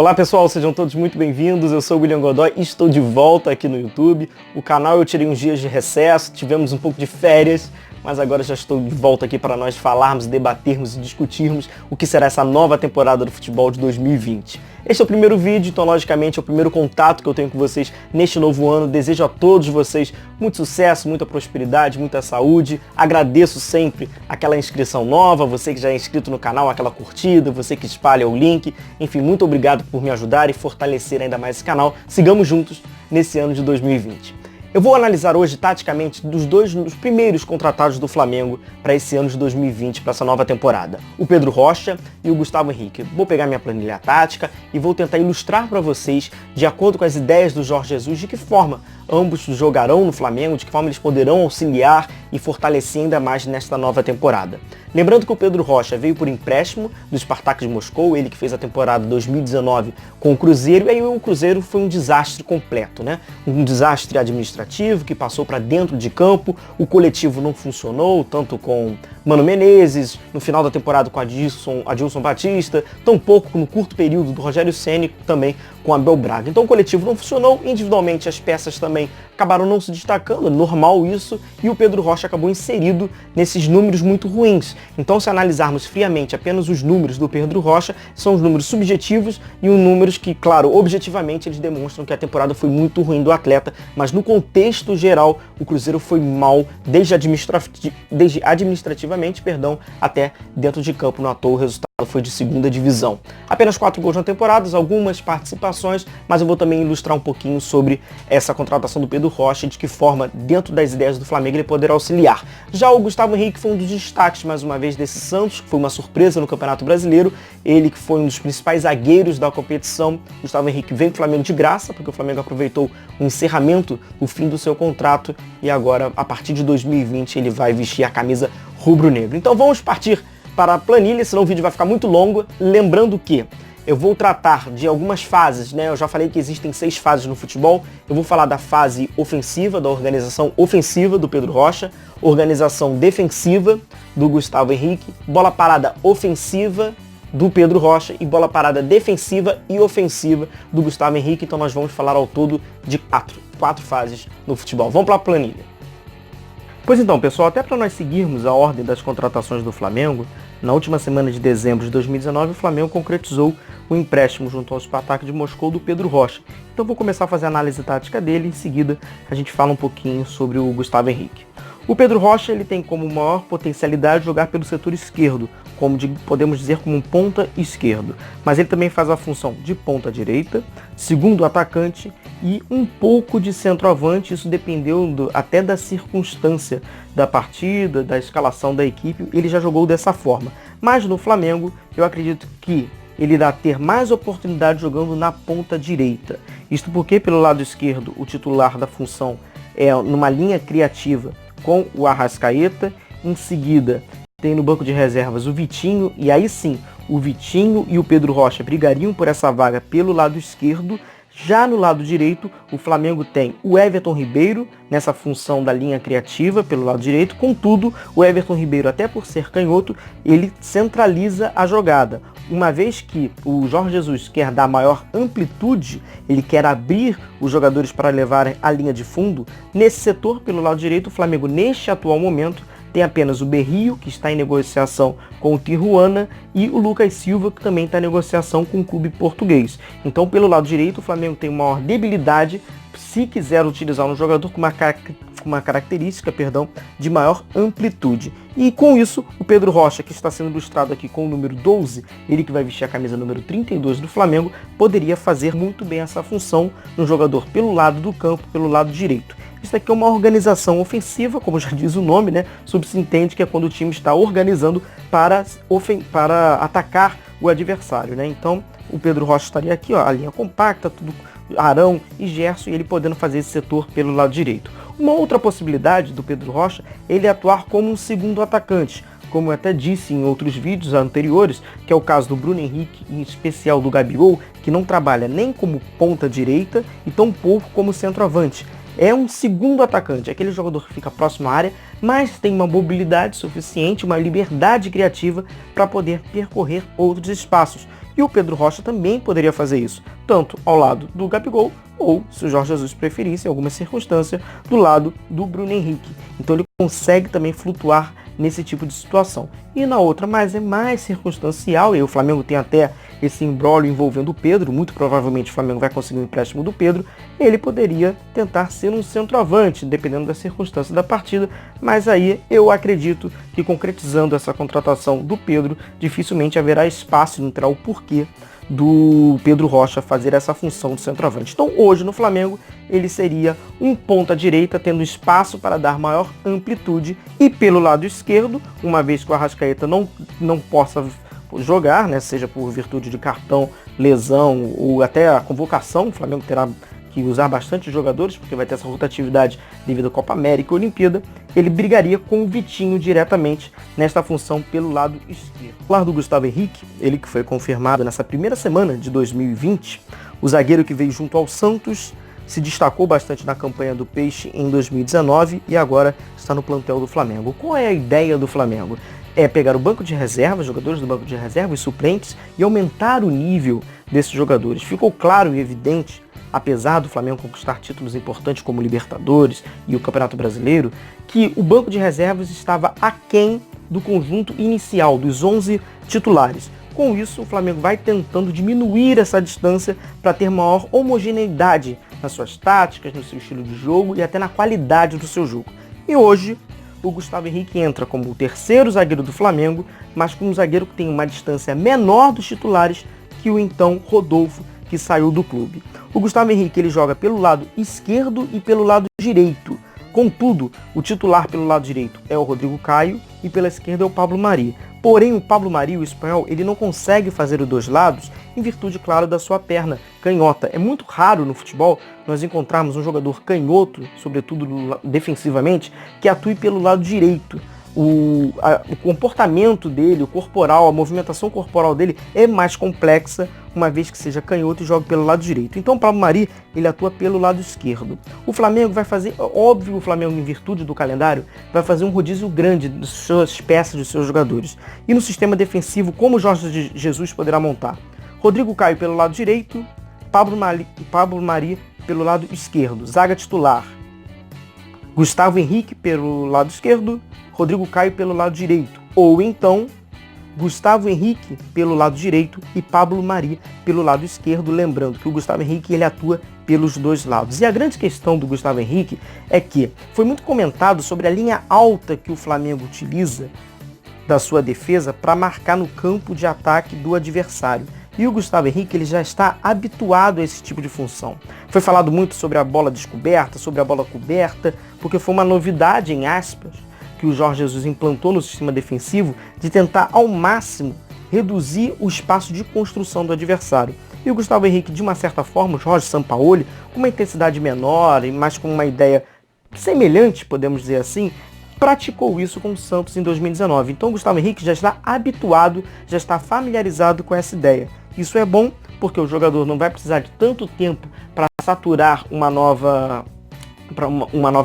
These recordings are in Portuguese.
Olá pessoal, sejam todos muito bem-vindos, eu sou o William Godoy e estou de volta aqui no YouTube. O canal eu tirei uns dias de recesso, tivemos um pouco de férias, mas agora já estou de volta aqui para nós falarmos, debatermos e discutirmos o que será essa nova temporada do futebol de 2020. Este é o primeiro vídeo, então logicamente é o primeiro contato que eu tenho com vocês neste novo ano. Desejo a todos vocês muito sucesso, muita prosperidade, muita saúde. Agradeço sempre aquela inscrição nova, você que já é inscrito no canal, aquela curtida, você que espalha o link. Enfim, muito obrigado por me ajudar e fortalecer ainda mais esse canal. Sigamos juntos nesse ano de 2020. Eu vou analisar hoje, taticamente, dos primeiros contratados do Flamengo para esse ano de 2020, para essa nova temporada. O Pedro Rocha e o Gustavo Henrique. Vou pegar minha planilha tática e vou tentar ilustrar para vocês, de acordo com as ideias do Jorge Jesus, de que forma ambos jogarão no Flamengo, de que forma eles poderão auxiliar e fortalecer ainda mais nesta nova temporada. Lembrando que o Pedro Rocha veio por empréstimo do Spartak de Moscou, ele que fez a temporada 2019 com o Cruzeiro, e aí o Cruzeiro foi um desastre completo, né? Um desastre administrativo que passou para dentro de campo, o coletivo não funcionou, tanto com Mano Menezes, no final da temporada com Adilson Batista, tampouco no curto período do Rogério Ceni, também com Abel Braga. Então o coletivo não funcionou, individualmente as peças também acabaram não se destacando, é normal isso, e o Pedro Rocha acabou inserido nesses números muito ruins. Então, se analisarmos friamente apenas os números do Pedro Rocha, são os números subjetivos e os números que, claro, objetivamente eles demonstram que a temporada foi muito ruim do atleta, mas no contexto geral o Cruzeiro foi mal desde administrativamente, até dentro de campo. Não à toa o resultado foi de segunda divisão. Apenas 4 gols na temporada, algumas participações, mas eu vou também ilustrar um pouquinho sobre essa contratação do Pedro Rocha e de que forma, dentro das ideias do Flamengo, ele poderá auxiliar. Já o Gustavo Henrique foi um dos destaques, mais uma vez, desse Santos, que foi uma surpresa no Campeonato Brasileiro. Ele que foi um dos principais zagueiros da competição. Gustavo Henrique veio para o Flamengo de graça, porque o Flamengo aproveitou o encerramento, o fim do seu contrato, e agora, a partir de 2020, ele vai vestir a camisa rubro-negro. Então vamos partir para a planilha, senão o vídeo vai ficar muito longo. Lembrando que eu vou tratar de algumas fases, né? Eu já falei que existem 6 fases no futebol. Eu vou falar da fase ofensiva, da organização ofensiva do Pedro Rocha, organização defensiva do Gustavo Henrique, bola parada ofensiva do Pedro Rocha e bola parada defensiva e ofensiva do Gustavo Henrique. Então nós vamos falar ao todo de 4 fases no futebol. Vamos para a planilha. Pois então, pessoal, até para nós seguirmos a ordem das contratações do Flamengo, na última semana de dezembro de 2019, o Flamengo concretizou o empréstimo junto ao Spartak de Moscou do Pedro Rocha. Então vou começar a fazer a análise tática dele, em seguida a gente fala um pouquinho sobre o Gustavo Henrique. O Pedro Rocha ele tem como maior potencialidade jogar pelo setor esquerdo, podemos dizer como um ponta esquerdo, mas ele também faz a função de ponta direita, segundo atacante e um pouco de centroavante. Isso dependeu até da circunstância da partida, da escalação da equipe, ele já jogou dessa forma. Mas no Flamengo eu acredito que ele irá ter mais oportunidade jogando na ponta direita. Isto porque pelo lado esquerdo o titular da função é numa linha criativa com o Arrascaeta, em seguida tem no banco de reservas o Vitinho, e aí sim, o Vitinho e o Pedro Rocha brigariam por essa vaga pelo lado esquerdo. Já no lado direito, o Flamengo tem o Everton Ribeiro, nessa função da linha criativa pelo lado direito. Contudo, o Everton Ribeiro, até por ser canhoto, ele centraliza a jogada. Uma vez que o Jorge Jesus quer dar maior amplitude, ele quer abrir os jogadores para levarem a linha de fundo, nesse setor pelo lado direito, o Flamengo, neste atual momento, tem apenas o Berrio, que está em negociação com o Tijuana, e o Lucas Silva, que também está em negociação com o clube português. Então, pelo lado direito, o Flamengo tem uma maior debilidade se quiser utilizar um jogador com uma característica de maior amplitude. E com isso, o Pedro Rocha, que está sendo ilustrado aqui com o número 12, ele que vai vestir a camisa número 32 do Flamengo, poderia fazer muito bem essa função no jogador pelo lado do campo, pelo lado direito. Isso aqui é uma organização ofensiva, como já diz o nome, né? Subsentende que é quando o time está organizando para atacar o adversário, né? Então, o Pedro Rocha estaria aqui, ó, a linha compacta, tudo Arão e Gerson, e ele podendo fazer esse setor pelo lado direito. Uma outra possibilidade do Pedro Rocha é ele atuar como um segundo atacante, como eu até disse em outros vídeos anteriores, que é o caso do Bruno Henrique, em especial do Gabigol, que não trabalha nem como ponta direita e tão pouco como centroavante. É um segundo atacante, aquele jogador que fica próximo à área, mas tem uma mobilidade suficiente, uma liberdade criativa para poder percorrer outros espaços. E E o Pedro Rocha também poderia fazer isso, tanto ao lado do Gabigol, ou, se o Jorge Jesus preferisse, em alguma circunstância, do lado do Bruno Henrique. Então ele consegue também flutuar nesse tipo de situação. E na outra, mas é mais circunstancial, e o Flamengo tem até esse imbróglio envolvendo o Pedro, muito provavelmente o Flamengo vai conseguir um empréstimo do Pedro, ele poderia tentar ser um centroavante, dependendo da circunstância da partida, mas aí eu acredito que concretizando essa contratação do Pedro, dificilmente haverá espaço, não terá o porquê do Pedro Rocha fazer essa função de centroavante. Então hoje no Flamengo ele seria um ponta direita, tendo espaço para dar maior amplitude, e pelo lado esquerdo, uma vez que o Arrascaeta não possa jogar, né, seja por virtude de cartão, lesão ou até a convocação, o Flamengo terá que usar bastante jogadores, porque vai ter essa rotatividade devido à Copa América e Olimpíada, ele brigaria com o Vitinho diretamente nesta função pelo lado esquerdo. O lado do Gustavo Henrique, ele que foi confirmado nessa primeira semana de 2020, o zagueiro que veio junto ao Santos, se destacou bastante na campanha do Peixe em 2019 e agora está no plantel do Flamengo. Qual é a ideia do Flamengo? É pegar o banco de reserva, jogadores do banco de reserva e suplentes, e aumentar o nível desses jogadores. Ficou claro e evidente, apesar do Flamengo conquistar títulos importantes como Libertadores e o Campeonato Brasileiro, que o banco de reservas estava aquém do conjunto inicial, dos 11 titulares. Com isso, o Flamengo vai tentando diminuir essa distância para ter maior homogeneidade nas suas táticas, no seu estilo de jogo e até na qualidade do seu jogo. E hoje, o Gustavo Henrique entra como o terceiro zagueiro do Flamengo, mas com um zagueiro que tem uma distância menor dos titulares que o então Rodolfo, que saiu do clube. O Gustavo Henrique ele joga pelo lado esquerdo e pelo lado direito. Contudo, o titular pelo lado direito é o Rodrigo Caio e pela esquerda é o Pablo Mari. Porém, o Pablo Mari, o espanhol, ele não consegue fazer os dois lados em virtude, claro, da sua perna canhota. É muito raro no futebol nós encontrarmos um jogador canhoto, sobretudo defensivamente, que atue pelo lado direito. O comportamento dele, o corporal, a movimentação corporal dele é mais complexa, uma vez que seja canhoto e joga pelo lado direito. Então o Pablo Mari, ele atua pelo lado esquerdo. O Flamengo vai fazer, óbvio, o Flamengo, em virtude do calendário, vai fazer um rodízio grande de suas peças, de seus jogadores. E no sistema defensivo, como o Jorge Jesus poderá montar? Rodrigo Caio pelo lado direito, Pablo Mari pelo lado esquerdo, zaga titular. Gustavo Henrique pelo lado esquerdo, Rodrigo Caio pelo lado direito. Ou então, Gustavo Henrique pelo lado direito e Pablo Mari pelo lado esquerdo. Lembrando que o Gustavo Henrique ele atua pelos dois lados. E a grande questão do Gustavo Henrique é que foi muito comentado sobre a linha alta que o Flamengo utiliza da sua defesa para marcar no campo de ataque do adversário. E o Gustavo Henrique ele já está habituado a esse tipo de função. Foi falado muito sobre a bola descoberta, sobre a bola coberta, porque foi uma novidade, em aspas, que o Jorge Jesus implantou no sistema defensivo, de tentar ao máximo reduzir o espaço de construção do adversário. E o Gustavo Henrique, de uma certa forma, o Jorge Sampaoli, com uma intensidade menor, mas com uma ideia semelhante, podemos dizer assim, praticou isso com o Santos em 2019. Então o Gustavo Henrique já está habituado, já está familiarizado com essa ideia. Isso é bom porque o jogador não vai precisar de tanto tempo para saturar uma nova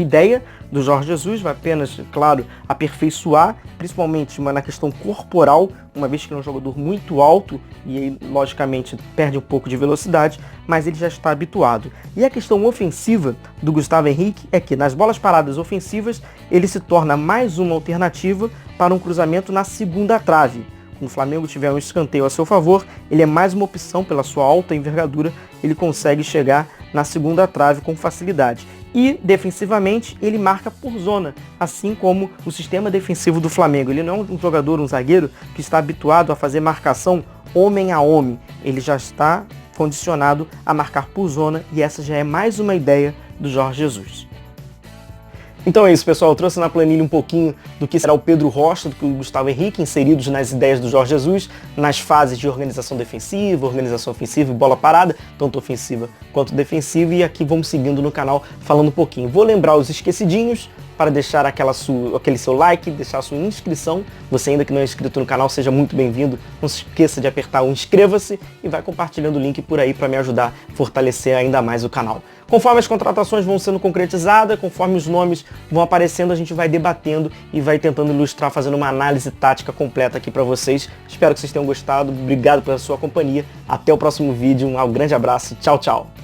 ideia do Jorge Jesus, vai apenas, claro, aperfeiçoar, principalmente na questão corporal, uma vez que ele é um jogador muito alto e aí, logicamente, perde um pouco de velocidade, mas ele já está habituado. E a questão ofensiva do Gustavo Henrique é que, nas bolas paradas ofensivas, ele se torna mais uma alternativa para um cruzamento na segunda trave. Quando o Flamengo tiver um escanteio a seu favor, ele é mais uma opção pela sua alta envergadura, ele consegue chegar na segunda trave com facilidade. E, defensivamente, ele marca por zona, assim como o sistema defensivo do Flamengo. Ele não é um jogador, um zagueiro, que está habituado a fazer marcação homem a homem. Ele já está condicionado a marcar por zona e essa já é mais uma ideia do Jorge Jesus. Então é isso, pessoal. Eu trouxe na planilha um pouquinho do que será o Pedro Rocha, do que o Gustavo Henrique, inseridos nas ideias do Jorge Jesus, nas fases de organização defensiva, organização ofensiva e bola parada, tanto ofensiva quanto defensiva. E aqui vamos seguindo no canal falando um pouquinho. Vou lembrar os esquecidinhos. para deixar aquele seu like, deixar a sua inscrição. Você ainda que não é inscrito no canal, seja muito bem-vindo. Não se esqueça de apertar o inscreva-se e vai compartilhando o link por aí para me ajudar a fortalecer ainda mais o canal. Conforme as contratações vão sendo concretizadas, conforme os nomes vão aparecendo, a gente vai debatendo e vai tentando ilustrar, fazendo uma análise tática completa aqui para vocês. Espero que vocês tenham gostado. Obrigado pela sua companhia. Até o próximo vídeo. Um grande abraço. Tchau, tchau.